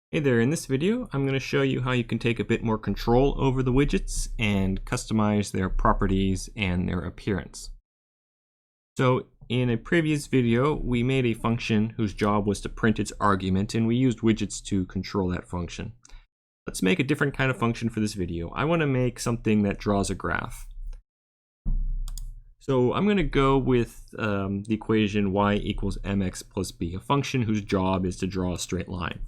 Hey there, in this video I'm going to show you how you can take a bit more control over the widgets and customize their properties and their appearance. So in a previous video we made a function whose job was to print its argument, and we used widgets to control that function. Let's make a different kind of function for this video. I want to make something that draws a graph. So I'm going to go with the equation y equals mx plus b, a function whose job is to draw a straight line.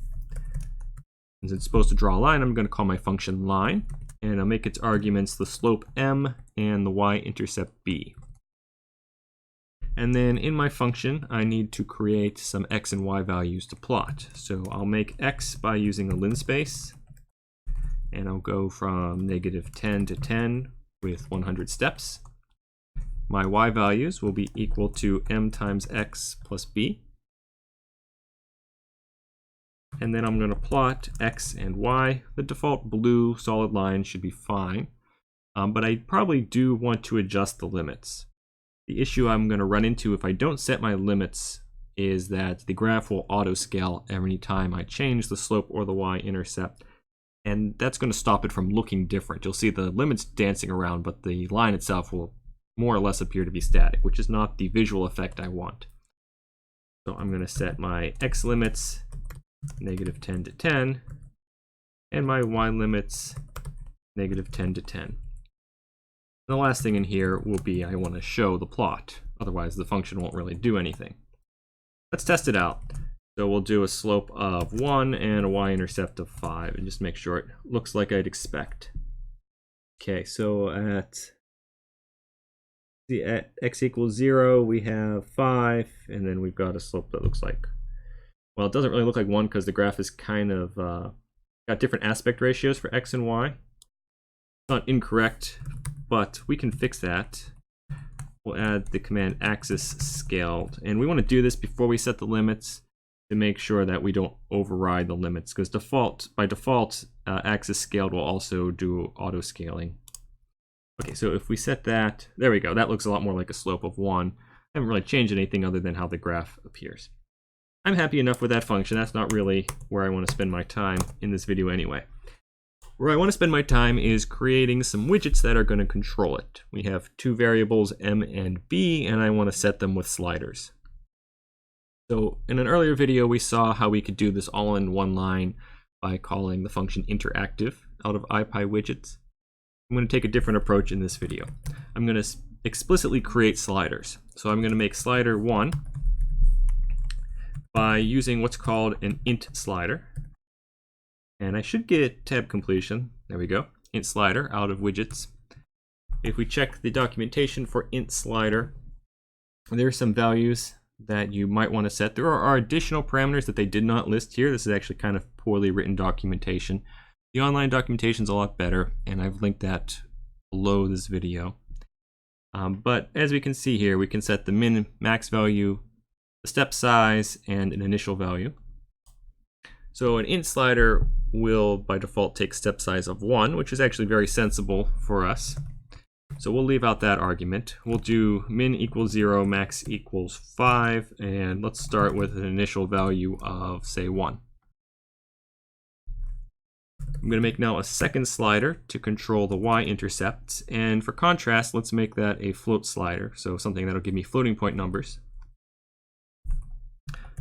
Since it's supposed to draw a line, I'm going to call my function line, and I'll make its arguments the slope m and the y-intercept b. And then in my function, I need to create some x and y values to plot. So I'll make x by using a linspace, and I'll go from -10 to 10 with 100 steps. My y values will be equal to m times x plus b. And then I'm going to plot x and y. The default blue solid line should be fine, but I probably do want to adjust the limits. The issue I'm going to run into if I don't set my limits is that the graph will auto-scale every time I change the slope or the y-intercept, and that's going to stop it from looking different. You'll see the limits dancing around, but the line itself will more or less appear to be static, which is not the visual effect I want. So I'm going to set my x limits -10 to 10, and my y limits -10 to 10. And the last thing in here will be I want to show the plot, otherwise the function won't really do anything. Let's test it out. So we'll do a slope of 1 and a y-intercept of 5, and just make sure it looks like I'd expect. Okay, so at x equals 0 we have 5, and then we've got a slope that looks like, well, it doesn't really look like 1 because the graph is kind of got different aspect ratios for x and y. It's not incorrect, but we can fix that. We'll add the command axis scaled, and we want to do this before we set the limits to make sure that we don't override the limits, because by default axis scaled will also do auto scaling. Okay, so if we set that, there we go, that looks a lot more like a slope of 1. I haven't really changed anything other than how the graph appears. I'm happy enough with that function. That's not really where I want to spend my time in this video anyway. Where I want to spend my time is creating some widgets that are going to control it. We have two variables, m and b, and I want to set them with sliders. So in an earlier video we saw how we could do this all in one line by calling the function interactive out of IPyWidgets. I'm going to take a different approach in this video. I'm going to explicitly create sliders. So I'm going to make slider 1 by using what's called an int slider. And I should get tab completion. There we go. Int slider out of widgets. If we check the documentation for int slider, there are some values that you might want to set. There are additional parameters that they did not list here. This is actually kind of poorly written documentation. The online documentation is a lot better, and I've linked that below this video. But as we can see here, we can set the min and max value, the step size, and an initial value. So an int slider will by default take step size of 1, which is actually very sensible for us. So we'll leave out that argument. We'll do min equals 0, max equals 5, and let's start with an initial value of, say, 1. I'm going to make now a second slider to control the y-intercept, and for contrast, let's make that a float slider, so something that'll give me floating point numbers.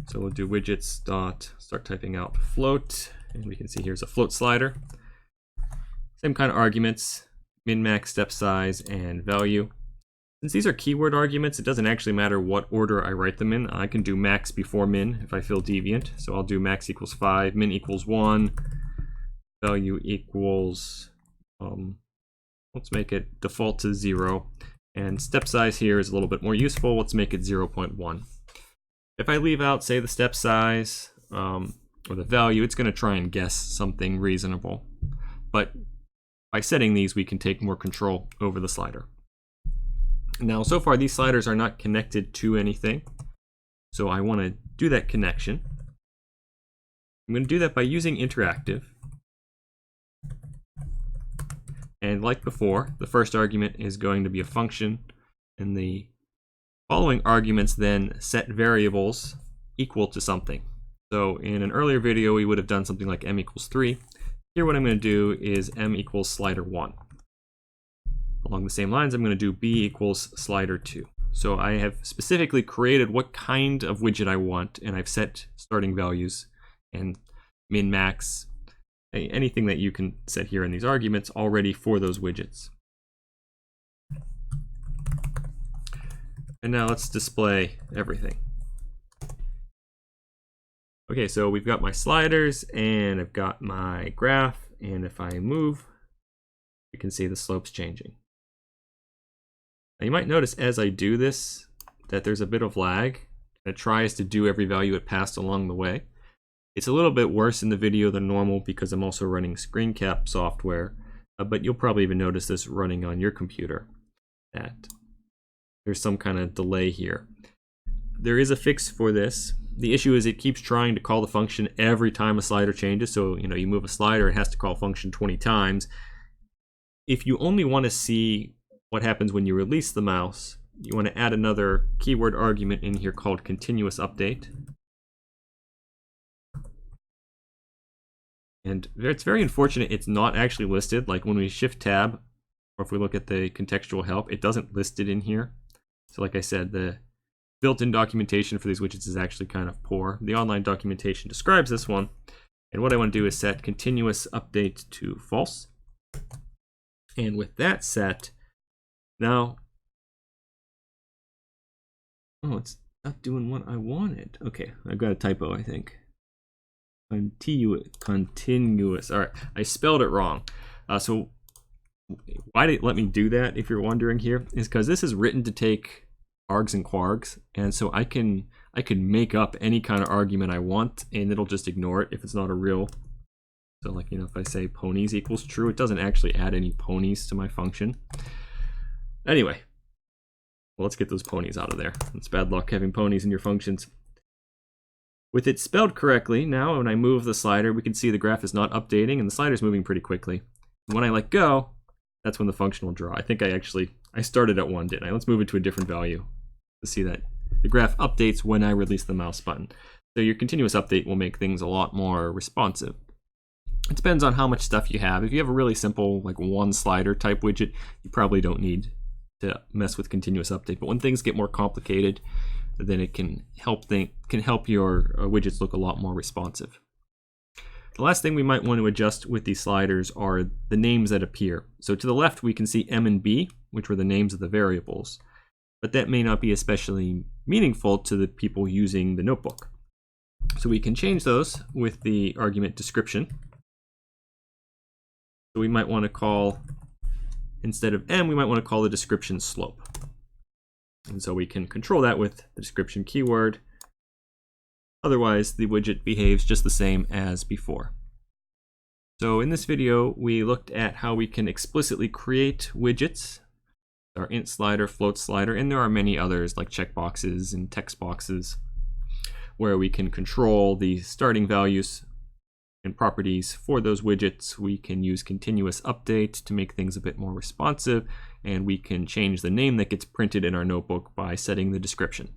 So we'll do widgets dot start typing out float, and we can see here's a float slider. Same kind of arguments, min, max, step size, and value. Since these are keyword arguments, it doesn't actually matter what order I write them in. I can do max before min if I feel deviant. So I'll do max equals 5, min equals 1, value equals, let's make it default to 0, and step size here is a little bit more useful. Let's make it 0.1. If I leave out, say, the step size or the value, it's going to try and guess something reasonable. But by setting these, we can take more control over the slider. Now, so far, these sliders are not connected to anything. So I want to do that connection. I'm going to do that by using interactive. And like before, the first argument is going to be a function, and the following arguments then set variables equal to something. So in an earlier video, we would have done something like m equals 3. Here what I'm going to do is m equals slider 1. Along the same lines, I'm going to do b equals slider 2. So I have specifically created what kind of widget I want, and I've set starting values and min, max, anything that you can set here in these arguments already for those widgets. And now let's display everything. Okay, so we've got my sliders and I've got my graph, and if I move, you can see the slopes changing. Now you might notice as I do this that there's a bit of lag. It tries to do every value it passed along the way. It's a little bit worse in the video than normal because I'm also running screen cap software, but you'll probably even notice this running on your computer, that there's some kind of delay here. There is a fix for this. The issue is it keeps trying to call the function every time a slider changes. So, you move a slider, it has to call function 20 times. If you only want to see what happens when you release the mouse, you want to add another keyword argument in here called continuous update. And it's very unfortunate it's not actually listed. Like when we shift tab, or if we look at the contextual help, it doesn't list it in here. So like I said, the built-in documentation for these widgets is actually kind of poor. The online documentation describes this one. And what I want to do is set continuous update to false. And with that set, now, oh, it's not doing what I wanted. Okay, I've got a typo, I think. Continuous. All right, I spelled it wrong. So why did it let me do that, if you're wondering here, is because this is written to take args and kwargs, and so I can make up any kind of argument I want, and it'll just ignore it if it's not a real. So like, if I say ponies equals true, it doesn't actually add any ponies to my function. Anyway, well, let's get those ponies out of there. It's bad luck having ponies in your functions. With it spelled correctly, now when I move the slider, we can see the graph is not updating and the slider's moving pretty quickly. And when I let go, that's when the function will draw. I think I started at 1, didn't I? Let's move it to a different value to see that the graph updates when I release the mouse button. So your continuous update will make things a lot more responsive. It depends on how much stuff you have. If you have a really simple, like one slider type widget, you probably don't need to mess with continuous update. But when things get more complicated, then it can help your widgets look a lot more responsive. The last thing we might want to adjust with these sliders are the names that appear. So to the left, we can see M and B, which were the names of the variables. But that may not be especially meaningful to the people using the notebook. So we can change those with the argument description. So we might want to call, instead of M, we might want to call the description slope. And so we can control that with the description keyword. Otherwise, the widget behaves just the same as before. So in this video, we looked at how we can explicitly create widgets, our int slider, float slider, and there are many others like checkboxes and text boxes, where we can control the starting values and properties for those widgets. We can use continuous update to make things a bit more responsive, and we can change the name that gets printed in our notebook by setting the description.